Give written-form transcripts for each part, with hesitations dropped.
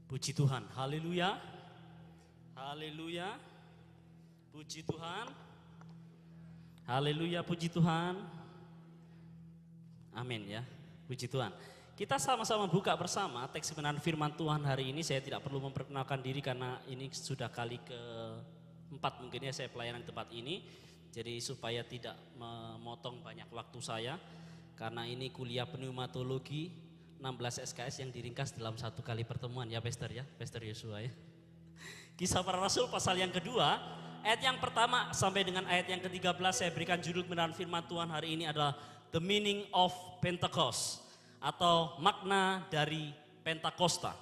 Puji Tuhan, haleluya, haleluya, puji Tuhan, haleluya, puji Tuhan, amin ya, puji Tuhan. Kita sama-sama buka bersama teks kebenaran firman Tuhan hari ini. Saya tidak perlu memperkenalkan diri karena ini sudah kali keempat mungkin ya saya pelayanan di tempat ini. Jadi supaya tidak memotong banyak waktu saya, karena ini kuliah pneumatologi 16 SKS yang diringkas dalam satu kali pertemuan ya Pastor Yosua ya. Kisah para Rasul pasal yang kedua, ayat yang pertama sampai dengan ayat yang ke-13 saya berikan judul kebenaran firman Tuhan hari ini adalah The Meaning of Pentecost atau makna dari Pentakosta.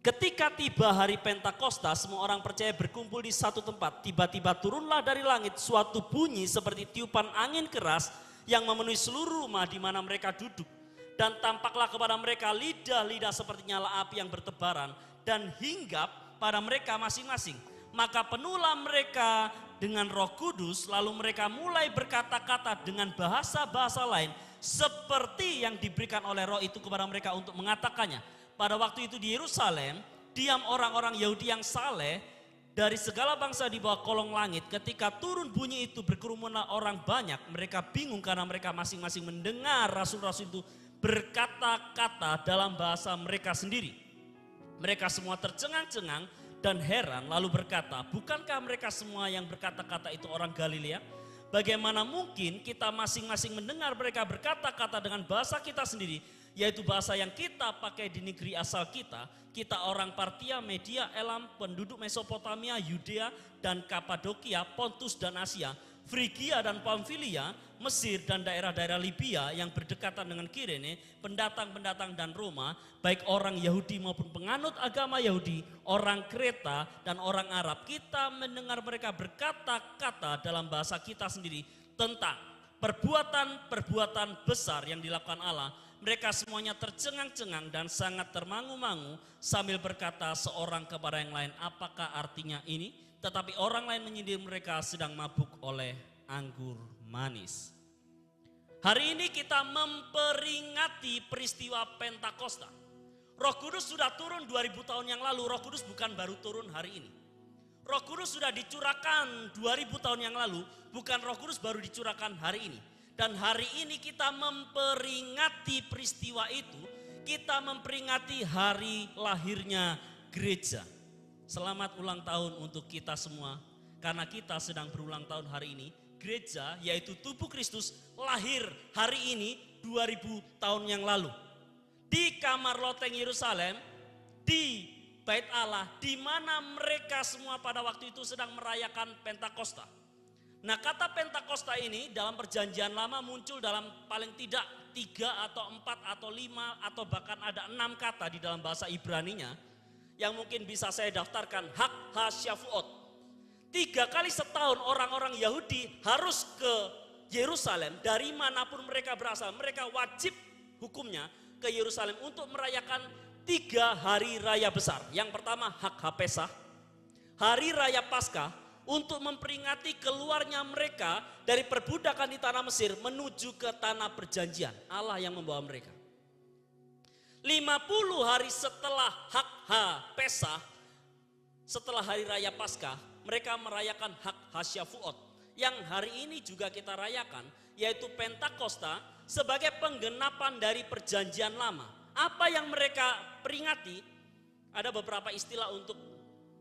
Ketika tiba hari Pentakosta, semua orang percaya berkumpul di satu tempat. Tiba-tiba turunlah dari langit suatu bunyi seperti tiupan angin keras yang memenuhi seluruh rumah di mana mereka duduk. Dan tampaklah kepada mereka lidah-lidah seperti nyala api yang bertebaran dan hinggap pada mereka masing-masing. Maka penuhlah mereka dengan Roh Kudus, lalu mereka mulai berkata-kata dengan bahasa-bahasa lain seperti yang diberikan oleh Roh itu kepada mereka untuk mengatakannya. Pada waktu itu di Yerusalem, diam orang-orang Yahudi yang saleh dari segala bangsa di bawah kolong langit. Ketika turun bunyi itu berkerumunlah orang banyak. Mereka bingung karena mereka masing-masing mendengar rasul-rasul itu berkata-kata dalam bahasa mereka sendiri. Mereka semua tercengang-cengang dan heran lalu berkata, bukankah mereka semua yang berkata-kata itu orang Galilea? Bagaimana mungkin kita masing-masing mendengar mereka berkata-kata dengan bahasa kita sendiri, yaitu bahasa yang kita pakai di negeri asal kita. Kita orang Partia, Media, Elam, penduduk Mesopotamia, Yudea dan Kapadokia, Pontus dan Asia, Frigia dan Pamfilia, Mesir dan daerah-daerah Libya yang berdekatan dengan Kirene, pendatang-pendatang dan Roma, baik orang Yahudi maupun penganut agama Yahudi, orang Kreta dan orang Arab. Kita mendengar mereka berkata-kata dalam bahasa kita sendiri tentang perbuatan-perbuatan besar yang dilakukan Allah. Mereka semuanya tercengang-cengang dan sangat termangu-mangu sambil berkata seorang kepada yang lain, apakah artinya ini? Tetapi orang lain menyindir mereka sedang mabuk oleh anggur manis. Hari ini kita memperingati peristiwa Pentakosta. Roh Kudus sudah turun 2000 tahun yang lalu. Roh Kudus bukan baru turun hari ini. Roh Kudus sudah dicurahkan 2000 tahun yang lalu. Bukan Roh Kudus baru dicurahkan hari ini. Dan hari ini kita memperingati peristiwa itu. Kita memperingati hari lahirnya gereja. Selamat ulang tahun untuk kita semua, karena kita sedang berulang tahun hari ini. Gereja yaitu tubuh Kristus lahir hari ini 2000 tahun yang lalu. Di kamar loteng Yerusalem, di Bait Allah, di mana mereka semua pada waktu itu sedang merayakan Pentakosta. Nah, kata Pentakosta ini dalam perjanjian lama muncul dalam paling tidak 3 atau 4 atau 5 atau bahkan ada 6 kata di dalam bahasa Ibraninya. Yang mungkin bisa saya daftarkan, Hak HaShavuot. 3 kali setahun orang-orang Yahudi harus ke Yerusalem dari manapun mereka berasal. Mereka wajib hukumnya ke Yerusalem untuk merayakan 3 hari raya besar. Yang pertama Hak HaPesach, hari raya Paskah, untuk memperingati keluarnya mereka dari perbudakan di tanah Mesir menuju ke tanah perjanjian. Allah yang membawa mereka. 50 hari setelah Hak HaPesach, setelah hari raya Paskah, mereka merayakan Hak HaShavuot yang hari ini juga kita rayakan, yaitu Pentakosta sebagai penggenapan dari perjanjian lama. Apa yang mereka peringati? Ada beberapa istilah untuk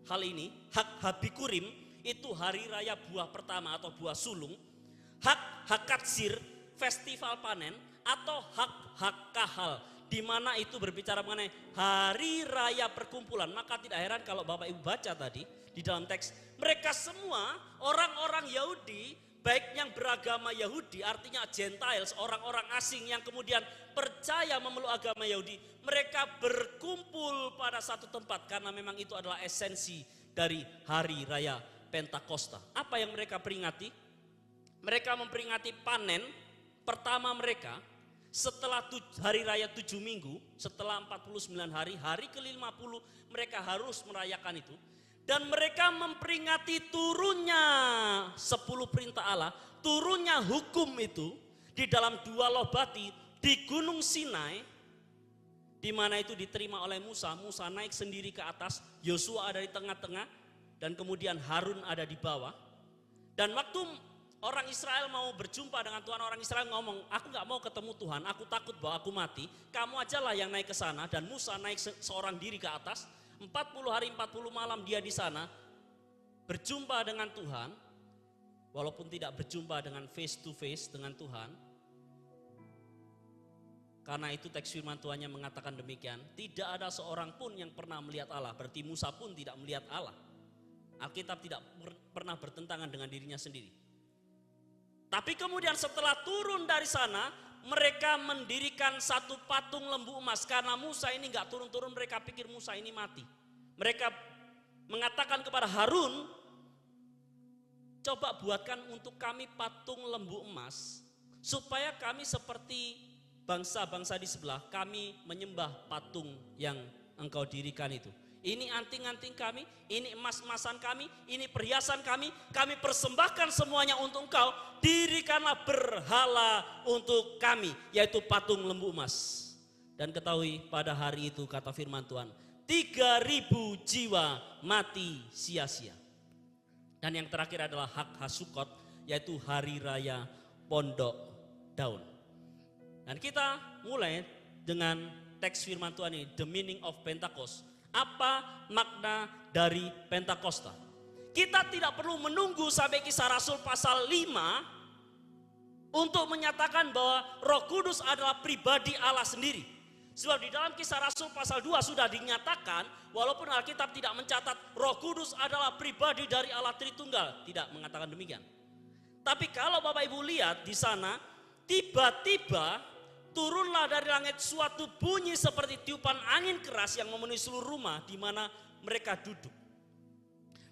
hal ini. Hak Habikurim itu hari raya buah pertama atau buah sulung. Hak Hakatsir, festival panen, atau Hak Hakahal, di mana itu berbicara mengenai hari raya perkumpulan. Maka tidak heran kalau Bapak Ibu baca tadi di dalam teks, mereka semua orang-orang Yahudi, baik yang beragama Yahudi, artinya Gentiles, orang-orang asing yang kemudian percaya memeluk agama Yahudi, mereka berkumpul pada satu tempat karena memang itu adalah esensi dari hari raya Pentakosta. Apa yang mereka peringati? Mereka memperingati panen pertama mereka. Setelah hari raya 7 minggu, setelah 49 hari, hari ke-50 mereka harus merayakan itu. Dan mereka memperingati turunnya 10 perintah Allah, turunnya hukum itu di dalam 2 loh bati di Gunung Sinai, di mana itu diterima oleh Musa. Musa naik sendiri ke atas, Yosua ada di tengah-tengah, dan kemudian Harun ada di bawah. Dan waktu orang Israel mau berjumpa dengan Tuhan, orang Israel ngomong, aku gak mau ketemu Tuhan, aku takut bahwa aku mati, kamu ajalah yang naik ke sana. Dan Musa naik seorang diri ke atas, 40 hari 40 malam dia di sana, berjumpa dengan Tuhan, walaupun tidak berjumpa dengan face to face dengan Tuhan. Karena itu teks firman Tuhannya mengatakan demikian, tidak ada seorang pun yang pernah melihat Allah, berarti Musa pun tidak melihat Allah. Alkitab tidak pernah bertentangan dengan dirinya sendiri. Tapi kemudian setelah turun dari sana, mereka mendirikan satu patung lembu emas. Karena Musa ini gak turun-turun, mereka pikir Musa ini mati. Mereka mengatakan kepada Harun, coba buatkan untuk kami patung lembu emas, supaya kami seperti bangsa-bangsa di sebelah, kami menyembah patung yang engkau dirikan itu. Ini anting-anting kami, ini emas-emasan kami, ini perhiasan kami persembahkan semuanya untuk engkau, dirikanlah berhala untuk kami, yaitu patung lembu emas. Dan ketahui pada hari itu kata firman Tuhan, 3.000 jiwa mati sia-sia. Dan yang terakhir adalah Hag Hasukot, yaitu hari raya Pondok Daun. Dan kita mulai dengan teks firman Tuhan ini, the meaning of Pentecost. Apa makna dari Pentakosta? Kita tidak perlu menunggu sampai Kisah Rasul pasal 5 untuk menyatakan bahwa Roh Kudus adalah pribadi Allah sendiri. Sebab di dalam Kisah Rasul pasal 2 sudah dinyatakan, walaupun Alkitab tidak mencatat Roh Kudus adalah pribadi dari Allah Tritunggal, tidak mengatakan demikian. Tapi kalau Bapak Ibu lihat di sana, tiba-tiba turunlah dari langit suatu bunyi seperti tiupan angin keras yang memenuhi seluruh rumah di mana mereka duduk.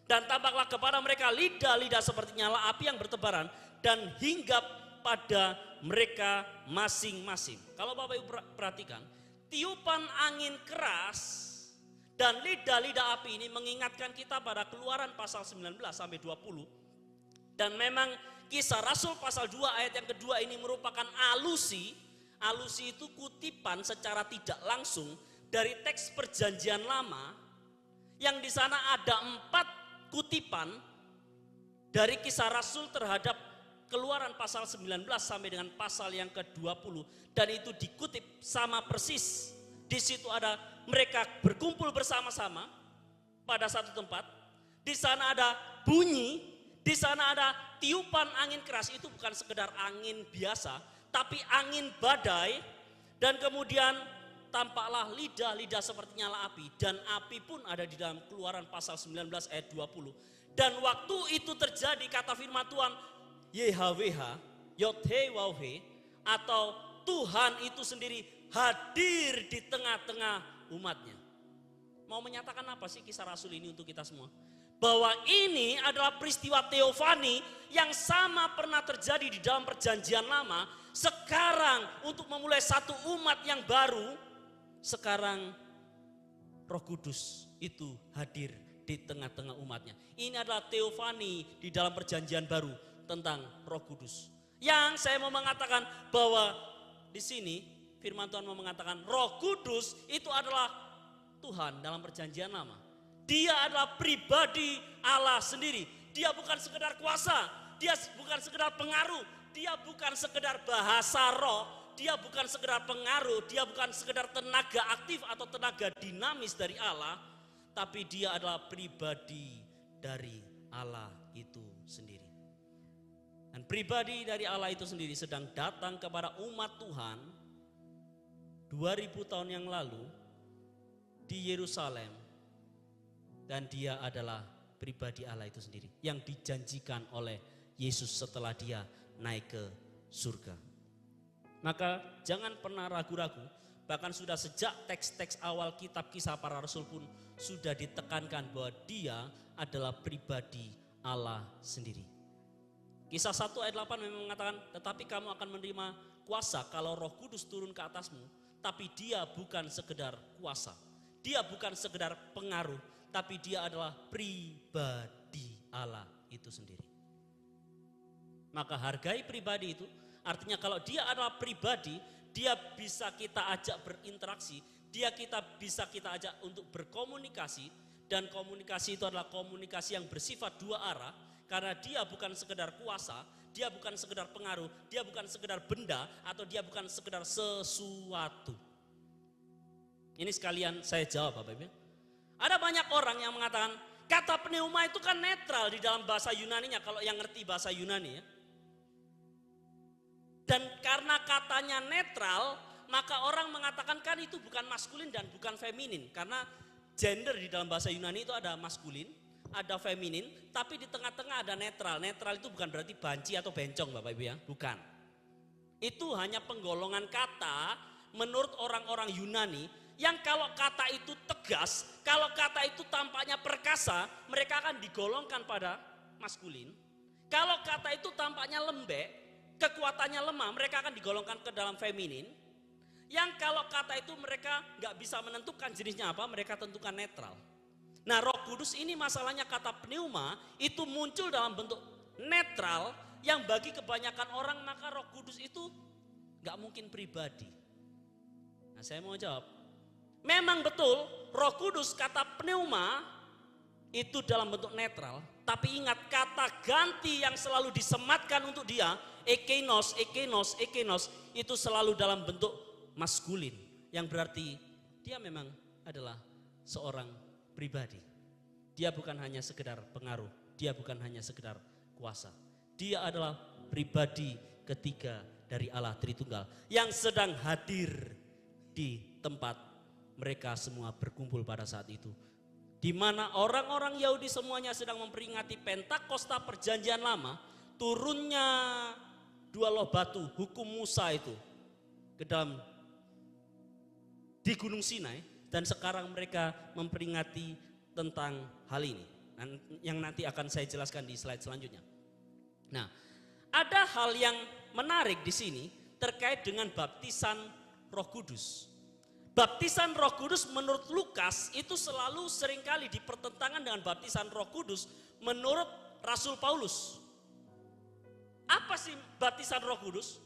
Dan tampaklah kepada mereka lidah-lidah seperti nyala api yang bertebaran dan hinggap pada mereka masing-masing. Kalau Bapak Ibu perhatikan, tiupan angin keras dan lidah-lidah api ini mengingatkan kita pada Keluaran pasal 19 sampai 20. Dan memang Kisah Rasul pasal 2 ayat yang kedua ini merupakan alusi. Alusi itu kutipan secara tidak langsung dari teks Perjanjian Lama, yang di sana ada 4 kutipan dari Kisah Rasul terhadap Keluaran pasal 19 sampai dengan pasal yang ke-20, dan itu dikutip sama persis. Di situ ada mereka berkumpul bersama-sama pada satu tempat. Di sana ada bunyi, di sana ada tiupan angin keras. Itu bukan sekedar angin biasa, tapi angin badai, dan kemudian tampaklah lidah-lidah seperti nyala api, dan api pun ada di dalam Keluaran pasal 19 ayat 20. Dan waktu itu terjadi kata firman Tuhan, YHWH, Yod-Heh-Waw-Heh, atau Tuhan itu sendiri hadir di tengah-tengah umatnya. Mau menyatakan apa sih Kisah Rasul ini untuk kita semua? Bahwa ini adalah peristiwa teofani yang sama pernah terjadi di dalam Perjanjian Lama. Sekarang untuk memulai satu umat yang baru, sekarang Roh Kudus itu hadir di tengah-tengah umatnya. Ini adalah teofani di dalam Perjanjian Baru tentang Roh Kudus. Yang saya mau mengatakan bahwa di sini firman Tuhan mau mengatakan Roh Kudus itu adalah Tuhan dalam Perjanjian Lama. Dia adalah pribadi Allah sendiri. Dia bukan sekedar kuasa, dia bukan sekedar pengaruh, dia bukan sekedar bahasa roh, dia bukan sekedar pengaruh, dia bukan sekedar tenaga aktif atau tenaga dinamis dari Allah, tapi dia adalah pribadi dari Allah itu sendiri. Dan pribadi dari Allah itu sendiri sedang datang kepada umat Tuhan 2000 tahun yang lalu di Yerusalem. Dan dia adalah pribadi Allah itu sendiri yang dijanjikan oleh Yesus setelah dia naik ke surga. Maka jangan pernah ragu-ragu, bahkan sudah sejak teks-teks awal kitab Kisah Para Rasul pun sudah ditekankan bahwa dia adalah pribadi Allah sendiri. Kisah 1 ayat 8 memang mengatakan, tetapi kamu akan menerima kuasa kalau Roh Kudus turun ke atasmu. Tapi dia bukan sekedar kuasa, dia bukan sekedar pengaruh, tapi dia adalah pribadi Allah itu sendiri. Maka hargai pribadi itu, artinya kalau dia adalah pribadi, dia bisa kita ajak berinteraksi, bisa kita ajak untuk berkomunikasi, dan komunikasi itu adalah komunikasi yang bersifat dua arah, karena dia bukan sekedar kuasa, dia bukan sekedar pengaruh, dia bukan sekedar benda, atau dia bukan sekedar sesuatu. Ini sekalian saya jawab Bapak Ibu. Ada banyak orang yang mengatakan kata pneuma itu kan netral di dalam bahasa Yunaninya, kalau yang ngerti bahasa Yunani ya. Dan karena katanya netral, maka orang mengatakan kan itu bukan maskulin dan bukan feminin. Karena gender di dalam bahasa Yunani itu ada maskulin, ada feminin, tapi di tengah-tengah ada netral. Netral itu bukan berarti banci atau bencong Bapak Ibu ya, bukan. Itu hanya penggolongan kata menurut orang-orang Yunani, yang kalau kata itu tegas, kalau kata itu tampaknya perkasa, mereka akan digolongkan pada maskulin. Kalau kata itu tampaknya lembek, kekuatannya lemah, mereka akan digolongkan ke dalam feminin. Yang kalau kata itu mereka nggak bisa menentukan jenisnya apa, mereka tentukan netral. Nah, Roh Kudus ini masalahnya kata pneuma itu muncul dalam bentuk netral, yang bagi kebanyakan orang maka Roh Kudus itu nggak mungkin pribadi. Nah, saya mau jawab, memang betul Roh Kudus kata pneuma itu dalam bentuk netral, tapi ingat kata ganti yang selalu disematkan untuk dia, ekenos, ekenos, ekenos, itu selalu dalam bentuk maskulin, yang berarti dia memang adalah seorang pribadi. Dia bukan hanya sekedar pengaruh, dia bukan hanya sekedar kuasa. Dia adalah pribadi ketiga dari Allah Tritunggal yang sedang hadir di tempat mereka semua berkumpul pada saat itu, di mana orang-orang Yahudi semuanya sedang memperingati Pentakosta Perjanjian Lama, turunnya dua loh batu hukum Musa itu ke dalam di Gunung Sinai, dan sekarang mereka memperingati tentang hal ini yang nanti akan saya jelaskan di slide selanjutnya. Nah, ada hal yang menarik di sini terkait dengan baptisan Roh Kudus. Baptisan Roh Kudus menurut Lukas itu selalu seringkali dipertentangan dengan baptisan Roh Kudus menurut Rasul Paulus. Apa sih baptisan Roh Kudus?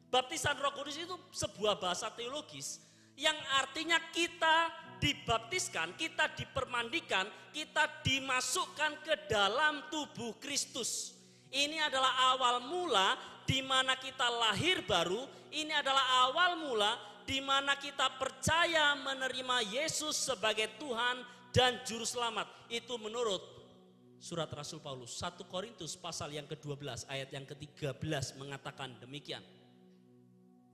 Baptisan Roh Kudus itu sebuah bahasa teologis yang artinya kita dibaptiskan, kita dipermandikan, kita dimasukkan ke dalam tubuh Kristus. Ini adalah awal mula di mana kita lahir baru, ini adalah awal mula di mana kita percaya menerima Yesus sebagai Tuhan dan Juru Selamat. Itu menurut surat Rasul Paulus. 1 Korintus pasal yang ke-12 ayat yang ke-13 mengatakan demikian.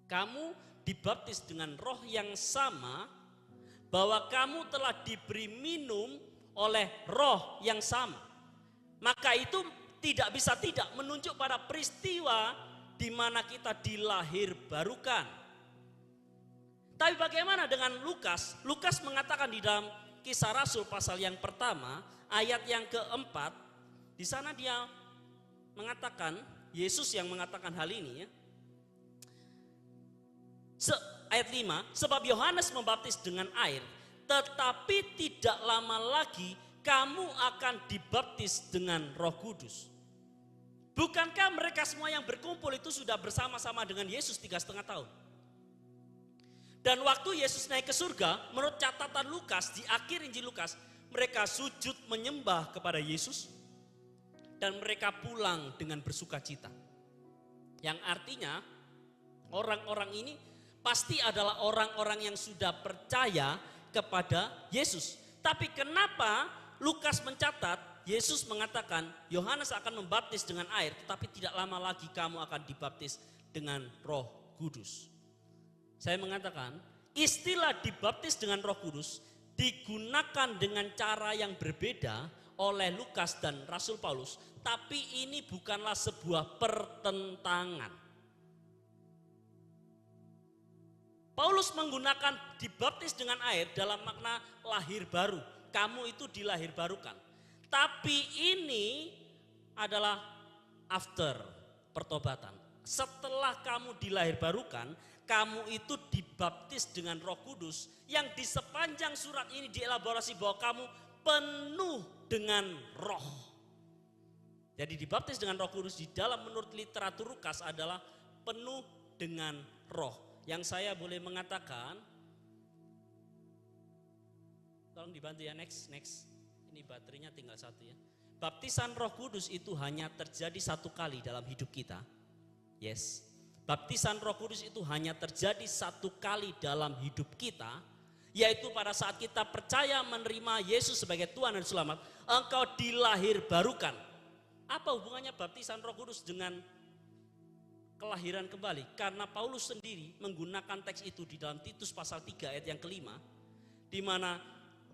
Kamu dibaptis dengan roh yang sama, bahwa kamu telah diberi minum oleh roh yang sama. Maka itu tidak bisa tidak menunjuk pada peristiwa di mana kita dilahir barukan. Tapi bagaimana dengan Lukas? Lukas mengatakan di dalam Kisah Rasul pasal yang pertama, ayat yang keempat, di sana dia mengatakan, Yesus yang mengatakan hal ini ya. Ayat 5, sebab Yohanes membaptis dengan air, tetapi tidak lama lagi kamu akan dibaptis dengan Roh Kudus. Bukankah mereka semua yang berkumpul itu sudah bersama-sama dengan Yesus 3,5 tahun? Dan waktu Yesus naik ke surga, menurut catatan Lukas, di akhir Injil Lukas, mereka sujud menyembah kepada Yesus dan mereka pulang dengan bersuka cita. Yang artinya orang-orang ini pasti adalah orang-orang yang sudah percaya kepada Yesus. Tapi kenapa Lukas mencatat Yesus mengatakan Yohanes akan membaptis dengan air, tetapi tidak lama lagi kamu akan dibaptis dengan Roh Kudus. Saya mengatakan istilah dibaptis dengan Roh Kudus digunakan dengan cara yang berbeda oleh Lukas dan Rasul Paulus, tapi ini bukanlah sebuah pertentangan. Paulus menggunakan dibaptis dengan air dalam makna lahir baru. Kamu itu dilahir barukan. Tapi ini adalah after pertobatan. Setelah kamu dilahir barukan, kamu itu dibaptis dengan Roh Kudus yang di sepanjang surat ini dielaborasi bahwa kamu penuh dengan roh. Jadi dibaptis dengan Roh Kudus di dalam menurut literatur Lukas adalah penuh dengan roh. Yang saya boleh mengatakan Tolong dibantu ya, next. Ini baterainya tinggal satu ya. Baptisan Roh Kudus itu hanya terjadi satu kali dalam hidup kita. Yes. Baptisan Roh Kudus itu hanya terjadi satu kali dalam hidup kita, yaitu pada saat kita percaya menerima Yesus sebagai Tuhan dan Selamat, engkau dilahirbarukan. Apa hubungannya baptisan Roh Kudus dengan kelahiran kembali? Karena Paulus sendiri menggunakan teks itu di dalam Titus pasal 3 ayat yang kelima, di mana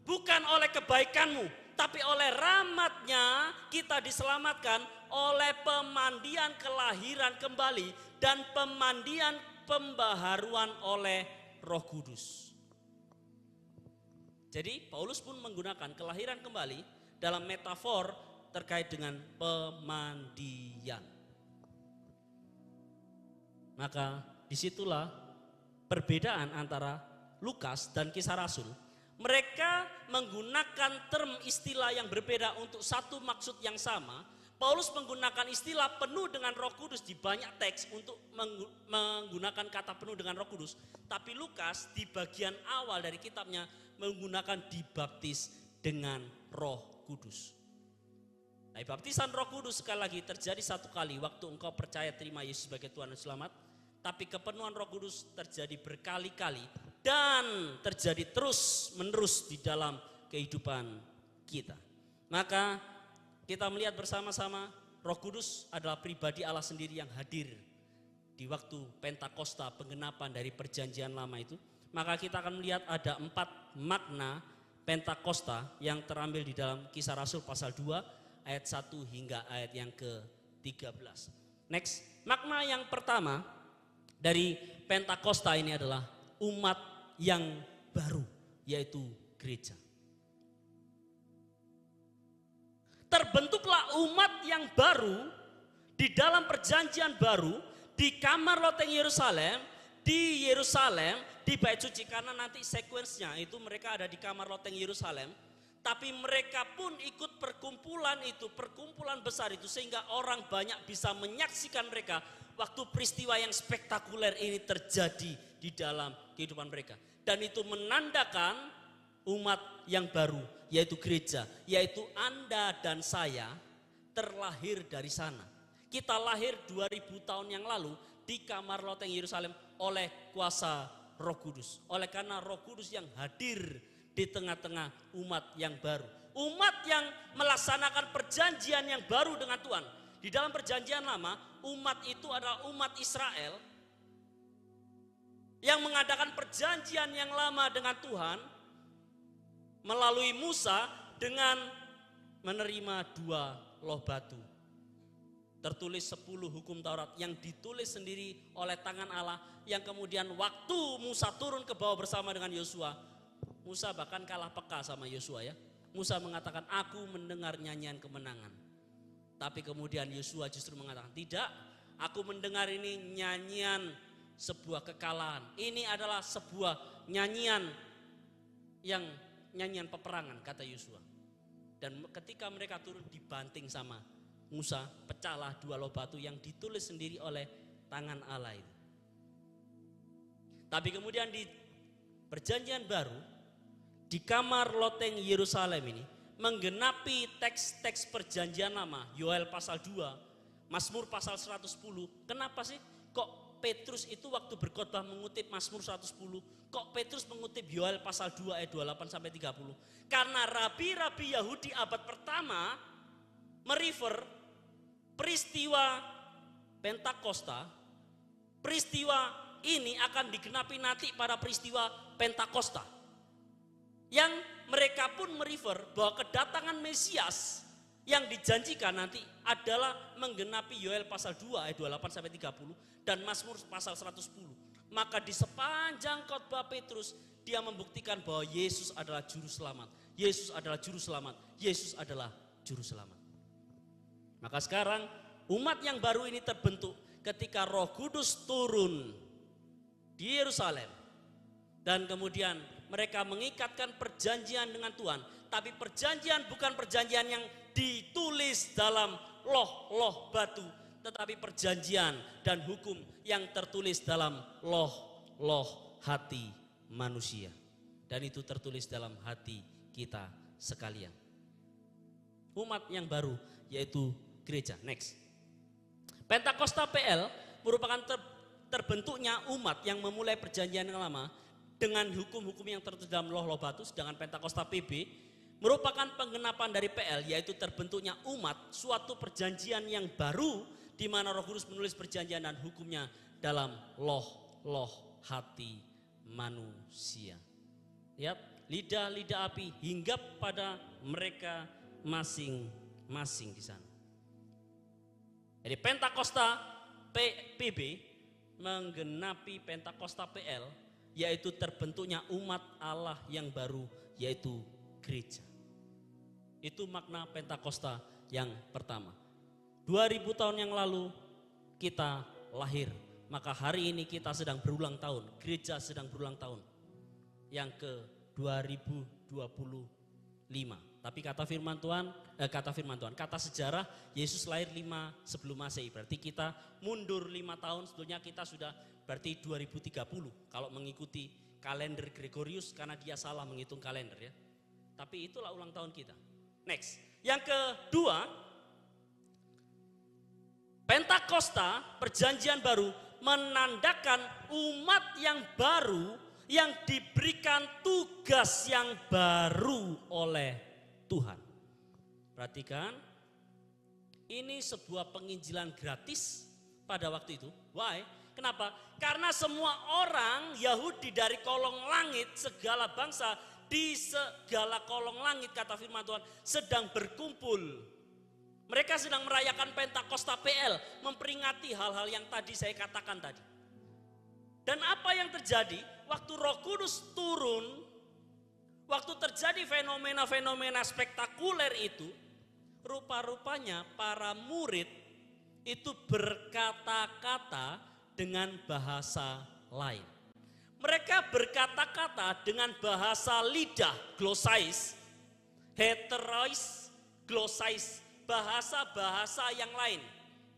bukan oleh kebaikanmu, tapi oleh rahmatnya kita diselamatkan oleh pemandian kelahiran kembali dan pemandian pembaharuan oleh Roh Kudus. Jadi Paulus pun menggunakan kelahiran kembali dalam metafor terkait dengan pemandian. Maka disitulah perbedaan antara Lukas dan Kisah Rasul. Mereka menggunakan term istilah yang berbeda untuk satu maksud yang sama. Paulus menggunakan istilah penuh dengan Roh Kudus di banyak teks untuk menggunakan kata penuh dengan Roh Kudus. Tapi Lukas di bagian awal dari kitabnya menggunakan dibaptis dengan Roh Kudus. Nah, baptisan Roh Kudus sekali lagi terjadi satu kali waktu engkau percaya terima Yesus sebagai Tuhan dan Selamat. Tapi kepenuhan Roh Kudus terjadi berkali-kali dan terjadi terus-menerus di dalam kehidupan kita. Maka kita melihat bersama-sama Roh Kudus adalah pribadi Allah sendiri yang hadir di waktu Pentakosta, penggenapan dari perjanjian lama itu. Maka kita akan melihat ada 4 makna Pentakosta yang terambil di dalam Kisah Rasul pasal 2 ayat 1 hingga ayat yang ke-13. Next, makna yang pertama dari Pentakosta ini adalah umat yang baru, yaitu gereja. Terbentuklah umat yang baru di dalam perjanjian baru di kamar loteng Yerusalem, di Bait Suci, karena nanti sekuensnya itu mereka ada di kamar loteng Yerusalem. Tapi mereka pun ikut perkumpulan itu, perkumpulan besar itu, sehingga orang banyak bisa menyaksikan mereka waktu peristiwa yang spektakuler ini terjadi di dalam kehidupan mereka. Dan itu menandakan umat yang baru, yaitu gereja, yaitu Anda dan saya terlahir dari sana. Kita lahir 2000 tahun yang lalu di kamar loteng Yerusalem oleh kuasa Roh Kudus. Oleh karena Roh Kudus yang hadir di tengah-tengah umat yang baru. Umat yang melaksanakan perjanjian yang baru dengan Tuhan. Di dalam perjanjian lama, umat itu adalah umat Israel yang mengadakan perjanjian yang lama dengan Tuhan melalui Musa dengan menerima 2 loh batu. Tertulis 10 hukum Taurat yang ditulis sendiri oleh tangan Allah, yang kemudian waktu Musa turun ke bawah bersama dengan Yosua, Musa bahkan kalah peka sama Yosua ya. Musa mengatakan, aku mendengar nyanyian kemenangan. Tapi kemudian Yosua justru mengatakan, tidak, aku mendengar ini nyanyian sebuah kekalahan. Ini adalah sebuah nyanyian nyanyian peperangan, kata Yosua. Dan ketika mereka turun dibanting sama Musa, pecahlah 2 loh batu yang ditulis sendiri oleh tangan Allah itu. Tapi kemudian di perjanjian baru, di kamar loteng Yerusalem ini menggenapi teks-teks perjanjian lama, Yoel pasal 2, Mazmur pasal 110. Kenapa sih kok Petrus itu waktu berkhotbah mengutip Mazmur 110, kok Petrus mengutip Yoel pasal 2 ayat 28 sampai 30? Karena rabi-rabi Yahudi abad pertama merefer peristiwa Pentakosta. Peristiwa ini akan digenapi nanti pada peristiwa Pentakosta. Yang mereka pun merefer bahwa kedatangan Mesias yang dijanjikan nanti adalah menggenapi Yoel pasal 2 ayat 28 sampai 30 dan Mazmur pasal 110. Maka di sepanjang khotbah Petrus dia membuktikan bahwa Yesus adalah juru selamat. Yesus adalah juru selamat. Yesus adalah juru selamat. Maka sekarang umat yang baru ini terbentuk ketika Roh Kudus turun di Yerusalem. Dan kemudian mereka mengikatkan perjanjian dengan Tuhan. Tapi perjanjian bukan perjanjian yang ditulis dalam loh batu. Tetapi perjanjian dan hukum yang tertulis dalam loh hati manusia. Dan itu tertulis dalam hati kita sekalian. Umat yang baru yaitu gereja. Next. Pentakosta PL merupakan terbentuknya umat yang memulai perjanjian yang lama dengan hukum-hukum yang tertulis dalam Loh Lobatus. Sedangkan Pentakosta PB merupakan penggenapan dari PL, yaitu terbentuknya umat suatu perjanjian yang baru di mana Roh Kudus menulis perjanjian dan hukumnya dalam loh hati manusia. Lihat, lidah api hinggap pada mereka masing-masing di sana. Jadi Pentakosta PB menggenapi Pentakosta PL, yaitu terbentuknya umat Allah yang baru, yaitu gereja. Itu makna Pentakosta yang pertama. 2000 tahun yang lalu kita lahir, maka hari ini kita sedang berulang tahun, gereja sedang berulang tahun yang ke 2025. Tapi kata sejarah, Yesus lahir 5 sebelum Masehi. Berarti kita mundur 5 tahun, sebetulnya kita sudah berarti 2030 kalau mengikuti kalender Gregorius, karena dia salah menghitung kalender ya. Tapi itulah ulang tahun kita. Next, yang kedua, Pentakosta perjanjian baru menandakan umat yang baru yang diberikan tugas yang baru oleh Tuhan. Perhatikan, ini sebuah penginjilan gratis pada waktu itu. Why? Kenapa? Karena semua orang Yahudi dari kolong langit, segala bangsa di segala kolong langit, kata firman Tuhan, sedang berkumpul. Mereka sedang merayakan Pentakosta PL, memperingati hal-hal yang tadi saya katakan tadi. Dan apa yang terjadi? Waktu Roh Kudus turun, waktu terjadi fenomena-fenomena spektakuler itu, rupa-rupanya para murid itu berkata-kata dengan bahasa lain. Mereka berkata-kata dengan bahasa lidah, glossais, heterois, glossais, bahasa-bahasa yang lain.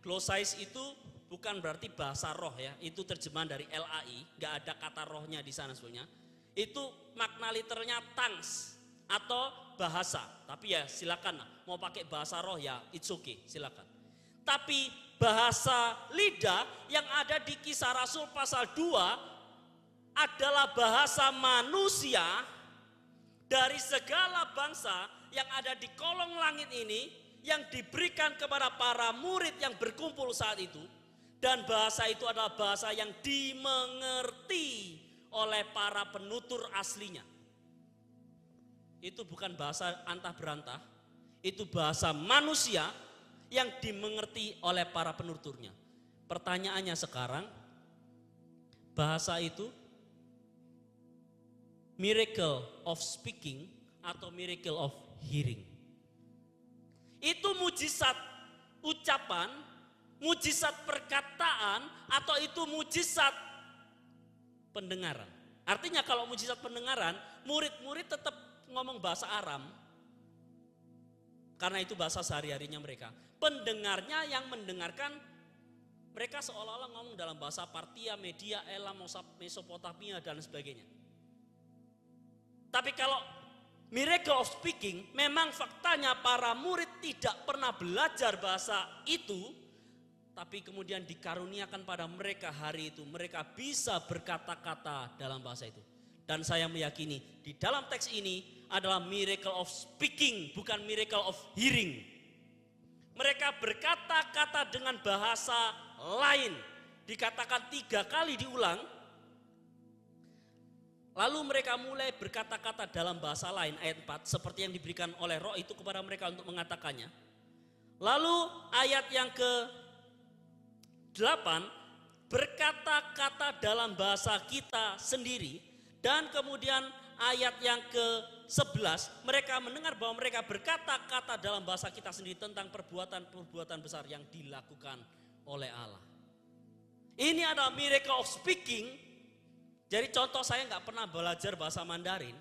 Glossais itu bukan berarti bahasa roh ya, itu terjemahan dari LAI, nggak ada kata rohnya di sana sebenarnya. Itu makna literalnya tongues atau bahasa. Tapi ya silakan mau pakai bahasa roh ya it's okay, silakan. Tapi bahasa lidah yang ada di Kisah Rasul pasal 2 adalah bahasa manusia dari segala bangsa yang ada di kolong langit ini, yang diberikan kepada para murid yang berkumpul saat itu. Dan bahasa itu adalah bahasa yang dimengerti oleh para penutur aslinya. Itu bukan bahasa antah berantah, itu bahasa manusia yang dimengerti oleh para penuturnya. Pertanyaannya sekarang, bahasa itu miracle of speaking atau miracle of hearing? Itu mujizat ucapan, mujizat perkataan, atau itu mujizat pendengaran? Artinya kalau mujizat pendengaran, murid-murid tetap ngomong bahasa Aram, karena itu bahasa sehari-harinya mereka. Pendengarnya yang mendengarkan, mereka seolah-olah ngomong dalam bahasa Partia, Media, Elam, Mesopotamia, dan sebagainya. Tapi kalau miracle of speaking, memang faktanya para murid tidak pernah belajar bahasa itu, tapi kemudian dikaruniakan pada mereka hari itu, mereka bisa berkata-kata dalam bahasa itu. Dan saya meyakini di dalam teks ini adalah miracle of speaking, bukan miracle of hearing. Mereka berkata-kata dengan bahasa lain, dikatakan 3 kali diulang. Lalu mereka mulai berkata-kata dalam bahasa lain, ayat 4, seperti yang diberikan oleh Roh itu kepada mereka untuk mengatakannya. Lalu ayat yang ke-8, berkata-kata dalam bahasa kita sendiri. Dan kemudian ayat yang ke-11, mereka mendengar bahwa mereka berkata-kata dalam bahasa kita sendiri tentang perbuatan-perbuatan besar yang dilakukan oleh Allah. Ini adalah miracle of speaking. Jadi contoh, saya nggak pernah belajar bahasa Mandarin,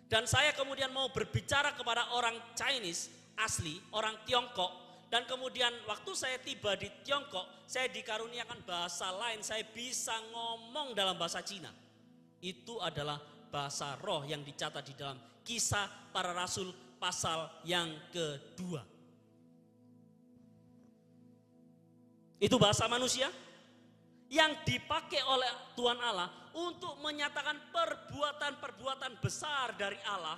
dan saya kemudian mau berbicara kepada orang Chinese asli, orang Tiongkok, dan kemudian waktu saya tiba di Tiongkok, saya dikaruniakan bahasa lain, saya bisa ngomong dalam bahasa Cina. Itu adalah bahasa roh yang dicatat di dalam Kisah Para Rasul pasal yang kedua. Itu bahasa manusia yang dipakai oleh Tuhan Allah untuk menyatakan perbuatan-perbuatan besar dari Allah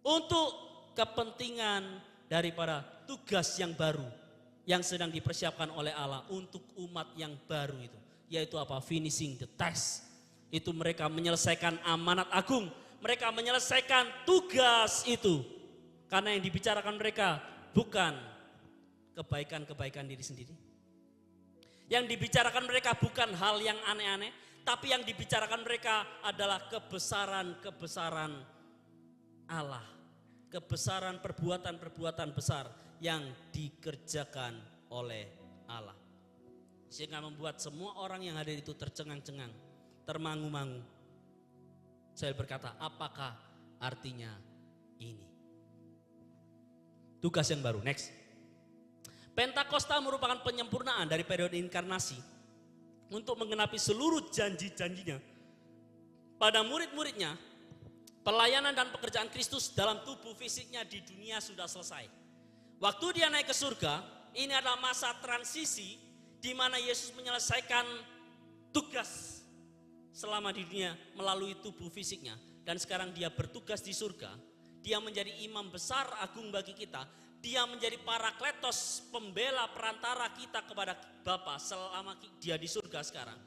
untuk kepentingan daripada tugas yang baru yang sedang dipersiapkan oleh Allah untuk umat yang baru itu, yaitu apa? Finishing the task. Itu mereka menyelesaikan amanat agung, mereka menyelesaikan tugas itu. Karena yang dibicarakan mereka bukan kebaikan-kebaikan diri sendiri. Yang dibicarakan mereka bukan hal yang aneh-aneh, tapi yang dibicarakan mereka adalah kebesaran-kebesaran Allah. Kebesaran perbuatan-perbuatan besar yang dikerjakan oleh Allah. Sehingga membuat semua orang yang hadir itu tercengang-cengang, termangu-mangu. Saya berkata, apakah artinya ini? Tugas yang baru, next. Pentakosta merupakan penyempurnaan dari periode inkarnasi untuk menggenapi seluruh janji-janjinya pada murid-muridnya. Pelayanan dan pekerjaan Kristus dalam tubuh fisiknya di dunia sudah selesai. Waktu dia naik ke surga, ini adalah masa transisi di mana Yesus menyelesaikan tugas selama di dunia melalui tubuh fisiknya. Dan sekarang dia bertugas di surga. Dia menjadi imam besar agung bagi kita. Dia menjadi parakletos, pembela perantara kita kepada Bapa selama dia di surga sekarang.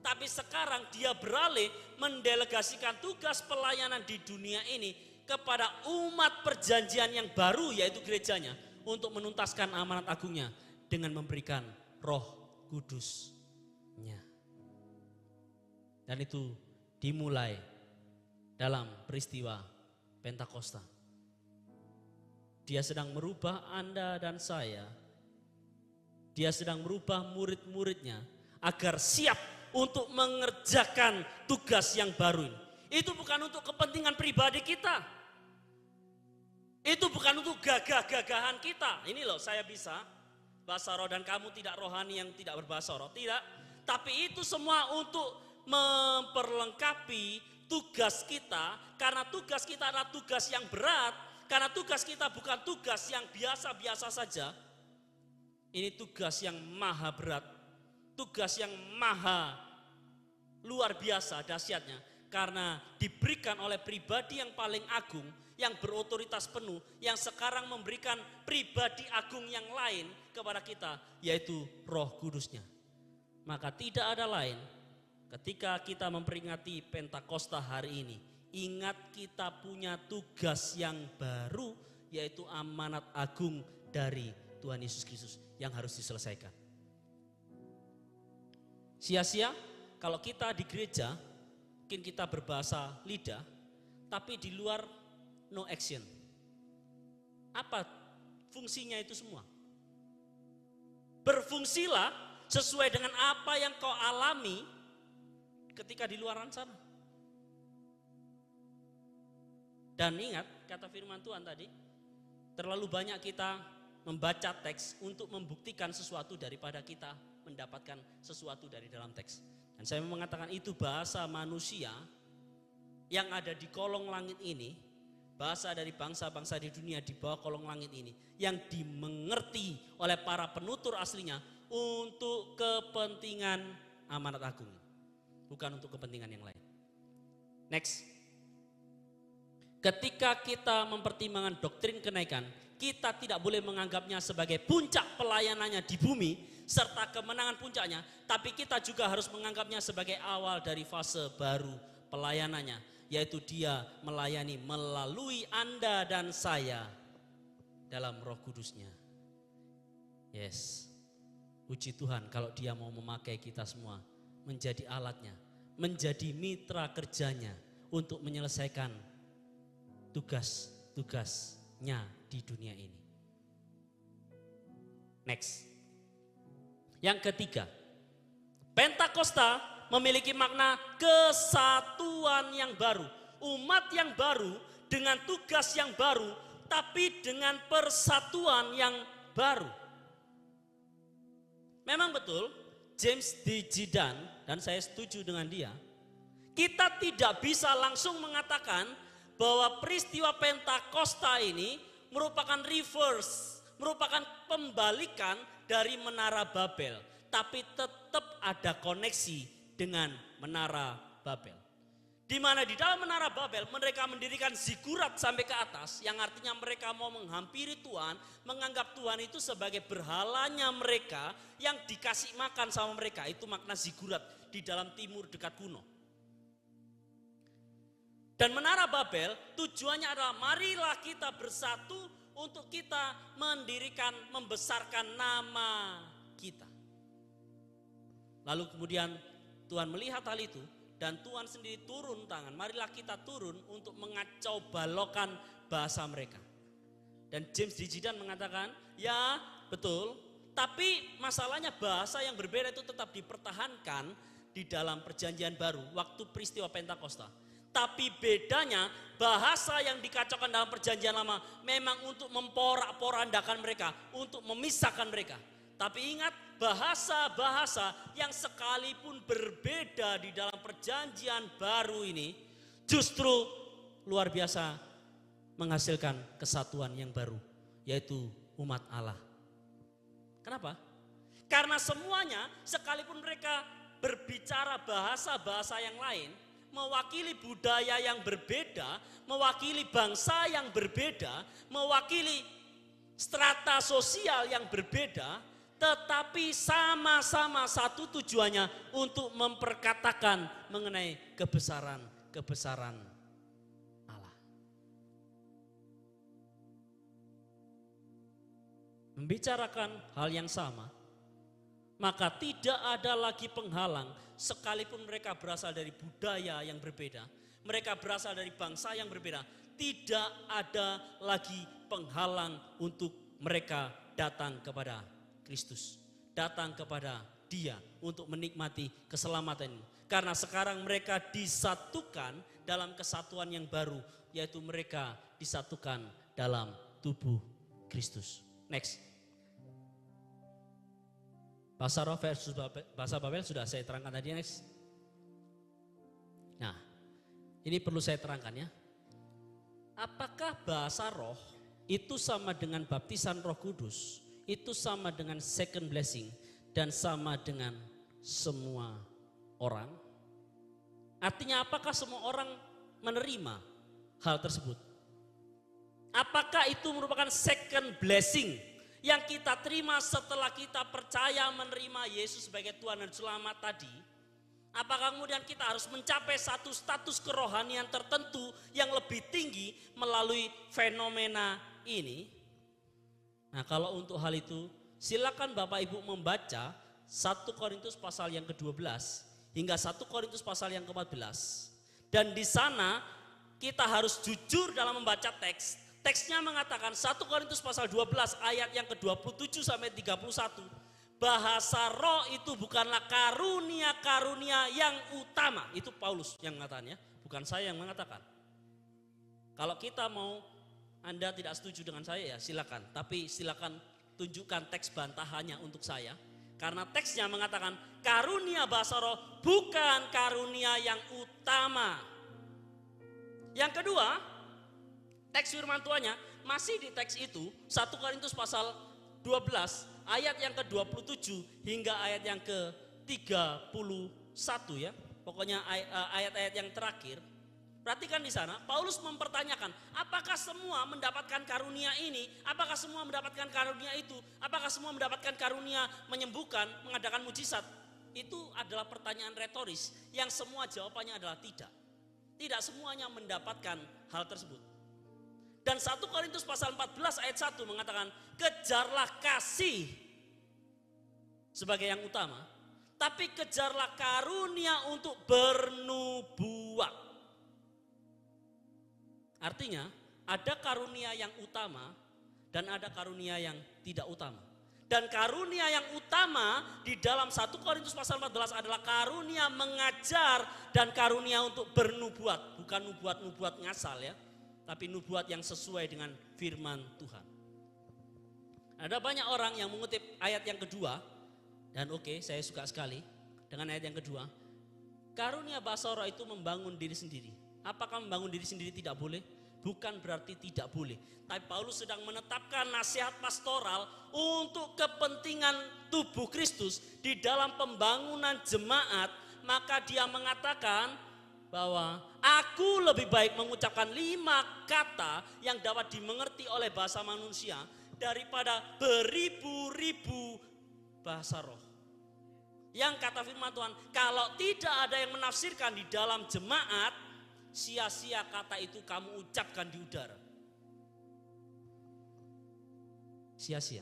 Tapi sekarang dia beralih mendelegasikan tugas pelayanan di dunia ini kepada umat perjanjian yang baru, yaitu gerejanya, untuk menuntaskan amanat agungnya dengan memberikan Roh Kudus-Nya. Dan itu dimulai dalam peristiwa Pentakosta. Dia sedang merubah Anda dan saya. Dia sedang merubah murid-muridnya agar siap untuk mengerjakan tugas yang baru ini. Itu bukan untuk kepentingan pribadi kita. Itu bukan untuk gagah-gagahan kita. Ini loh, saya bisa bahasa roh dan kamu tidak rohani yang tidak berbahasa roh. Tidak. Tapi itu semua untuk memperlengkapi tugas kita. Karena tugas kita adalah tugas yang berat. Karena tugas kita bukan tugas yang biasa-biasa saja. Ini tugas yang maha berat. Tugas yang maha luar biasa dahsyatnya. Karena diberikan oleh pribadi yang paling agung, yang berotoritas penuh, yang sekarang memberikan pribadi agung yang lain kepada kita, yaitu Roh Kudus-Nya. Maka tidak ada lain ketika kita memperingati Pentakosta hari ini. Ingat kita punya tugas yang baru, yaitu amanat agung dari Tuhan Yesus Kristus yang harus diselesaikan. Sia-sia kalau kita di gereja, mungkin kita berbahasa lidah, tapi di luar no action. Apa fungsinya itu semua? Berfungsilah sesuai dengan apa yang kau alami ketika di luar sana. Dan ingat kata firman Tuhan tadi, terlalu banyak kita membaca teks untuk membuktikan sesuatu daripada kita mendapatkan sesuatu dari dalam teks. Dan saya mengatakan itu bahasa manusia yang ada di kolong langit ini, bahasa dari bangsa-bangsa di dunia di bawah kolong langit ini, yang dimengerti oleh para penutur aslinya untuk kepentingan amanat agung, bukan untuk kepentingan yang lain. Next. Ketika kita mempertimbangkan doktrin kenaikan, kita tidak boleh menganggapnya sebagai puncak pelayanannya di bumi serta kemenangan puncaknya, tapi kita juga harus menganggapnya sebagai awal dari fase baru pelayanannya, yaitu dia melayani melalui Anda dan saya dalam Roh Kudus-Nya. Yes, puji Tuhan kalau dia mau memakai kita semua menjadi alatnya, menjadi mitra kerjanya untuk menyelesaikan tugas-tugasnya di dunia ini. Next. Yang ketiga, Pentakosta memiliki makna kesatuan yang baru. Umat yang baru dengan tugas yang baru, tapi dengan persatuan yang baru. Memang betul, James D. Gidan, dan saya setuju dengan dia, kita tidak bisa langsung mengatakan bahwa peristiwa Pentakosta ini merupakan reverse, merupakan pembalikan dari Menara Babel. Tapi tetap ada koneksi dengan Menara Babel. Di mana di dalam Menara Babel mereka mendirikan zigurat sampai ke atas, yang artinya mereka mau menghampiri Tuhan, menganggap Tuhan itu sebagai berhalanya mereka yang dikasih makan sama mereka. Itu makna zigurat di dalam timur dekat kuno. Dan Menara Babel tujuannya adalah marilah kita bersatu untuk kita mendirikan, membesarkan nama kita. Lalu kemudian Tuhan melihat hal itu. Dan Tuhan sendiri turun tangan, marilah kita turun untuk mengacau balokkan bahasa mereka. Dan James Dijidan mengatakan, ya betul, tapi masalahnya bahasa yang berbeda itu tetap dipertahankan di dalam perjanjian baru waktu peristiwa Pentakosta. Tapi bedanya bahasa yang dikacaukan dalam perjanjian lama memang untuk memporak-porandakan mereka, untuk memisahkan mereka. Tapi ingat, bahasa-bahasa yang sekalipun berbeda di dalam perjanjian baru ini justru luar biasa menghasilkan kesatuan yang baru, yaitu umat Allah. Kenapa? Karena semuanya sekalipun mereka berbicara bahasa-bahasa yang lain, mewakili budaya yang berbeda, mewakili bangsa yang berbeda, mewakili strata sosial yang berbeda, tetapi sama-sama satu tujuannya untuk memperkatakan mengenai kebesaran Allah. Membicarakan hal yang sama, maka tidak ada lagi penghalang sekalipun mereka berasal dari budaya yang berbeda, mereka berasal dari bangsa yang berbeda, tidak ada lagi penghalang untuk mereka datang kepada Kristus, datang kepada Dia untuk menikmati keselamatan ini. Karena sekarang mereka disatukan dalam kesatuan yang baru, yaitu mereka disatukan dalam tubuh Kristus. Next. Bahasa roh versus bahasa Babel sudah saya terangkan tadi. Next. Nah, ini perlu saya terangkan ya. Apakah bahasa roh itu sama dengan baptisan Roh Kudus? Itu sama dengan second blessing dan sama dengan semua orang? Artinya apakah semua orang menerima hal tersebut? Apakah itu merupakan second blessing yang kita terima setelah kita percaya menerima Yesus sebagai Tuhan dan Selamat tadi? Apakah kemudian kita harus mencapai satu status kerohanian tertentu yang lebih tinggi melalui fenomena ini? Nah, kalau untuk hal itu silakan Bapak Ibu membaca 1 Korintus pasal yang ke-12 hingga 1 Korintus pasal yang ke-14. Dan di sana kita harus jujur dalam membaca teks. Teksnya mengatakan 1 Korintus pasal 12 ayat yang ke-27 sampai 31. Bahasa roh itu bukanlah karunia-karunia yang utama. Itu Paulus yang mengatakannya, bukan saya yang mengatakan. Kalau kita mau, Anda tidak setuju dengan saya ya silakan. Tapi silakan tunjukkan teks bantahannya untuk saya. Karena teksnya mengatakan karunia bahasa roh bukan karunia yang utama. Yang kedua, teks firman Tuhannya masih di teks itu 1 Korintus pasal 12 ayat yang ke-27 hingga ayat yang ke-31 ya. Pokoknya ayat-ayat yang terakhir. Perhatikan di sana, Paulus mempertanyakan, apakah semua mendapatkan karunia ini? Apakah semua mendapatkan karunia itu? Apakah semua mendapatkan karunia menyembuhkan, mengadakan mujizat? Itu adalah pertanyaan retoris yang semua jawabannya adalah tidak. Tidak semuanya mendapatkan hal tersebut. Dan 1 Korintus pasal 14 ayat 1 mengatakan, kejarlah kasih sebagai yang utama, tapi kejarlah karunia untuk bernubuat. Artinya ada karunia yang utama dan ada karunia yang tidak utama. Dan karunia yang utama di dalam 1 Korintus pasal 14 adalah karunia mengajar dan karunia untuk bernubuat. Bukan nubuat-nubuat ngasal ya, tapi nubuat yang sesuai dengan firman Tuhan. Ada banyak orang yang mengutip ayat yang kedua, dan oke, saya suka sekali dengan ayat yang kedua. Karunia bahasa roh itu membangun diri sendiri. Apakah membangun diri sendiri tidak boleh? Bukan berarti tidak boleh. Tapi Paulus sedang menetapkan nasihat pastoral untuk kepentingan tubuh Kristus di dalam pembangunan jemaat. Maka dia mengatakan bahwa aku lebih baik mengucapkan 5 kata yang dapat dimengerti oleh bahasa manusia daripada beribu-ribu bahasa roh. Yang kata firman Tuhan, kalau tidak ada yang menafsirkan di dalam jemaat, sia-sia kata itu kamu ucapkan di udara. Sia-sia.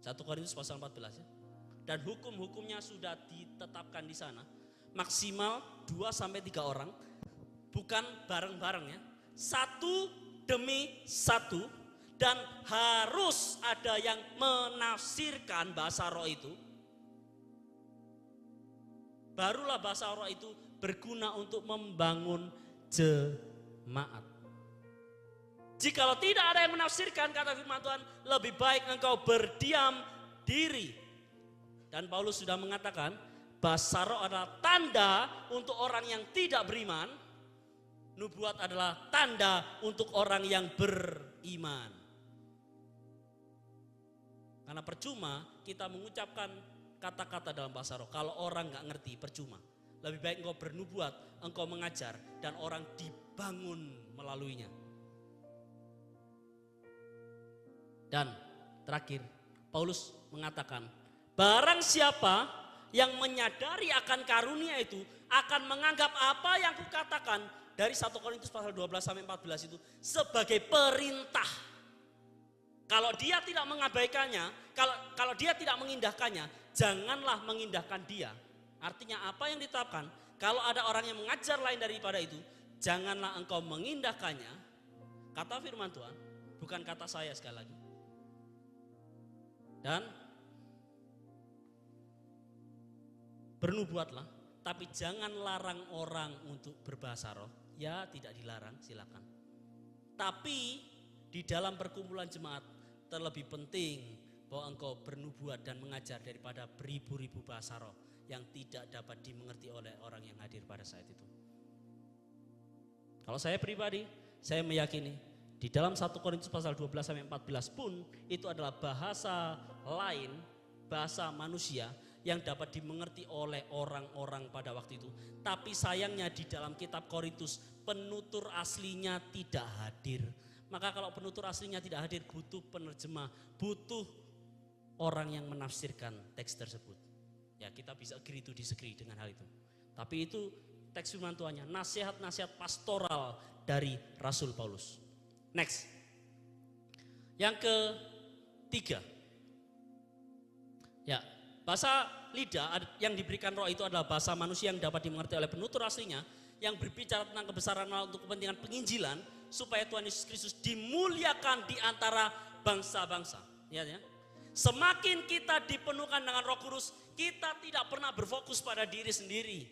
1 Korintus pasal 14 ya. Dan hukum-hukumnya sudah ditetapkan di sana. Maksimal 2-3 orang. Bukan bareng-bareng ya. 1 demi 1. Dan harus ada yang menafsirkan bahasa roh itu. Barulah bahasa roh itu berguna untuk membangun jemaat. Jikalau tidak ada yang menafsirkan, kata firman Tuhan, lebih baik engkau berdiam diri. Dan Paulus sudah mengatakan, bahasa roh adalah tanda untuk orang yang tidak beriman. Nubuat adalah tanda untuk orang yang beriman. Karena percuma kita mengucapkan kata-kata dalam bahasa roh. Kalau orang gak ngerti, percuma. Lebih baik engkau bernubuat, engkau mengajar, dan orang dibangun melaluinya. Dan terakhir, Paulus mengatakan, barang siapa yang menyadari akan karunia itu, akan menganggap apa yang kukatakan dari 1 Korintus pasal 12-14 itu sebagai perintah. Kalau dia tidak mengabaikannya, kalau dia tidak mengindahkannya, janganlah mengindahkan dia. Artinya apa yang ditetapkan, kalau ada orang yang mengajar lain daripada itu, janganlah engkau mengindahkannya. Kata firman Tuhan, bukan kata saya sekali lagi. Dan bernubuatlah, tapi jangan larang orang untuk berbahasa roh. Ya tidak dilarang, silakan. Tapi di dalam perkumpulan jemaat terlebih penting bahwa engkau bernubuat dan mengajar daripada beribu-ribu bahasa roh yang tidak dapat dimengerti oleh orang yang hadir pada saat itu. Kalau saya pribadi, saya meyakini di dalam 1 Korintus pasal 12-14 pun itu adalah bahasa lain, bahasa manusia yang dapat dimengerti oleh orang-orang pada waktu itu. Tapi sayangnya di dalam kitab Korintus penutur aslinya tidak hadir. Maka kalau penutur aslinya tidak hadir, butuh penerjemah, butuh orang yang menafsirkan teks tersebut. Ya kita bisa agree to disagree dengan hal itu. Tapi itu teks firman Tuhannya, nasihat-nasihat pastoral dari Rasul Paulus. Next. Yang ketiga. Ya, bahasa lidah yang diberikan roh itu adalah bahasa manusia yang dapat dimengerti oleh penutur aslinya, yang berbicara tentang kebesaran Allah untuk kepentingan penginjilan, supaya Tuhan Yesus Kristus dimuliakan di antara bangsa-bangsa. Ya. Semakin kita dipenuhkan dengan Roh Kudus, kita tidak pernah berfokus pada diri sendiri.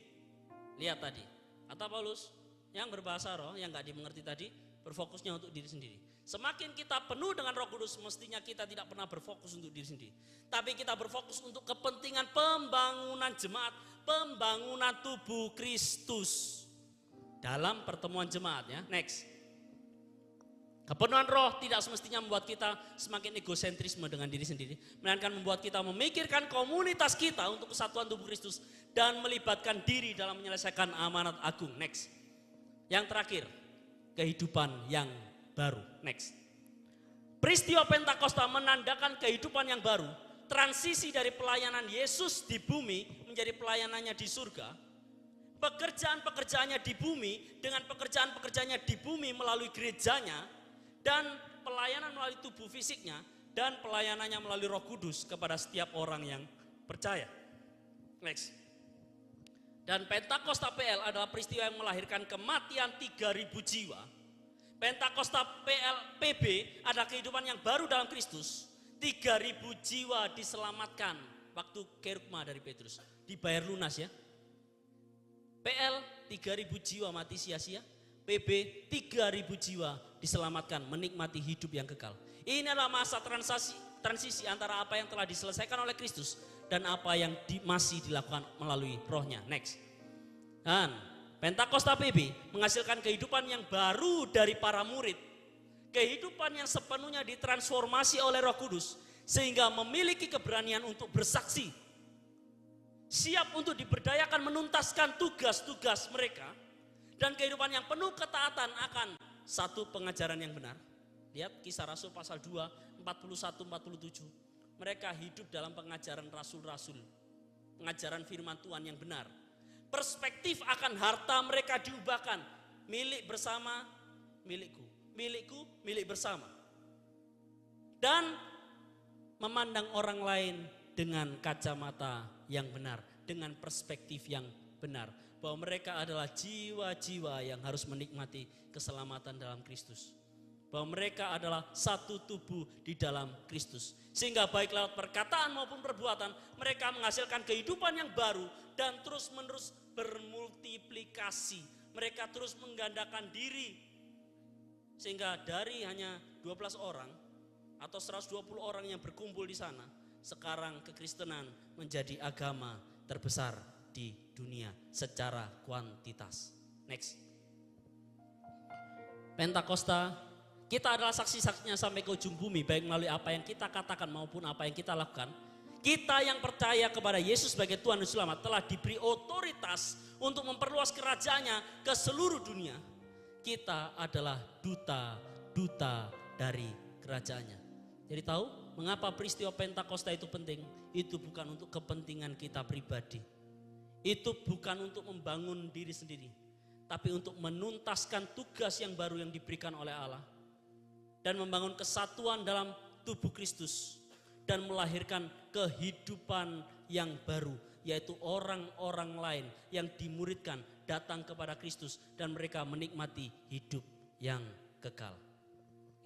Lihat tadi, kata Paulus, yang berbahasa roh, yang gak dimengerti tadi, berfokusnya untuk diri sendiri. Semakin kita penuh dengan Roh Kudus, mestinya kita tidak pernah berfokus untuk diri sendiri. Tapi kita berfokus untuk kepentingan pembangunan jemaat, pembangunan tubuh Kristus. Dalam pertemuan jemaat ya, next. Kepenuhan roh tidak semestinya membuat kita semakin egosentrisme dengan diri sendiri, melainkan membuat kita memikirkan komunitas kita untuk kesatuan tubuh Kristus dan melibatkan diri dalam menyelesaikan amanat agung. Next. Yang terakhir, kehidupan yang baru. Next. Peristiwa Pentakosta menandakan kehidupan yang baru, transisi dari pelayanan Yesus di bumi menjadi pelayanannya di surga. Pekerjaan-pekerjaannya di bumi dengan pekerjaan-pekerjaannya di bumi melalui gerejanya, dan pelayanan melalui tubuh fisiknya, dan pelayanannya melalui Roh Kudus kepada setiap orang yang percaya. Next. Dan Pentakosta PL adalah peristiwa yang melahirkan kematian 3.000 jiwa. Pentakosta PB adalah kehidupan yang baru dalam Kristus. 3.000 jiwa diselamatkan waktu kerugma dari Petrus. Dibayar lunas ya. PL 3.000 jiwa mati sia-sia. PB 3.000 jiwa diselamatkan menikmati hidup yang kekal. Ini adalah masa transisi antara apa yang telah diselesaikan oleh Kristus dan apa yang masih dilakukan melalui rohnya. Next. Dan Pentakosta PB menghasilkan kehidupan yang baru dari para murid. Kehidupan yang sepenuhnya ditransformasi oleh Roh Kudus sehingga memiliki keberanian untuk bersaksi. Siap untuk diberdayakan menuntaskan tugas-tugas mereka dan kehidupan yang penuh ketaatan akan satu pengajaran yang benar. Lihat Kisah Rasul pasal 2, 41-47. Mereka hidup dalam pengajaran rasul-rasul. Pengajaran firman Tuhan yang benar. Perspektif akan harta mereka diubahkan. Milik bersama, milikku. Milikku, milik bersama. Dan memandang orang lain dengan kacamata yang benar. Dengan perspektif yang benar. Bahwa mereka adalah jiwa-jiwa yang harus menikmati keselamatan dalam Kristus. Bahwa mereka adalah satu tubuh di dalam Kristus. Sehingga baik lewat perkataan maupun perbuatan, mereka menghasilkan kehidupan yang baru dan terus menerus bermultiplikasi. Mereka terus menggandakan diri. Sehingga dari hanya 12 orang atau 120 orang yang berkumpul di sana, sekarang kekristenan menjadi agama terbesar di dunia secara kuantitas. Next. Pentakosta, kita adalah saksi-saksinya sampai ke ujung bumi, baik melalui apa yang kita katakan maupun apa yang kita lakukan. Kita yang percaya kepada Yesus sebagai Tuhan dan Selamat telah diberi otoritas untuk memperluas kerajaannya ke seluruh dunia. Kita adalah duta-duta dari kerajaannya. Jadi tahu mengapa peristiwa Pentakosta itu penting? Itu bukan untuk kepentingan kita pribadi. Itu bukan untuk membangun diri sendiri. Tapi untuk menuntaskan tugas yang baru yang diberikan oleh Allah. Dan membangun kesatuan dalam tubuh Kristus. Dan melahirkan kehidupan yang baru. Yaitu orang-orang lain yang dimuridkan datang kepada Kristus. Dan mereka menikmati hidup yang kekal.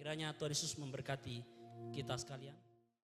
Kiranya Tuhan Yesus memberkati kita sekalian.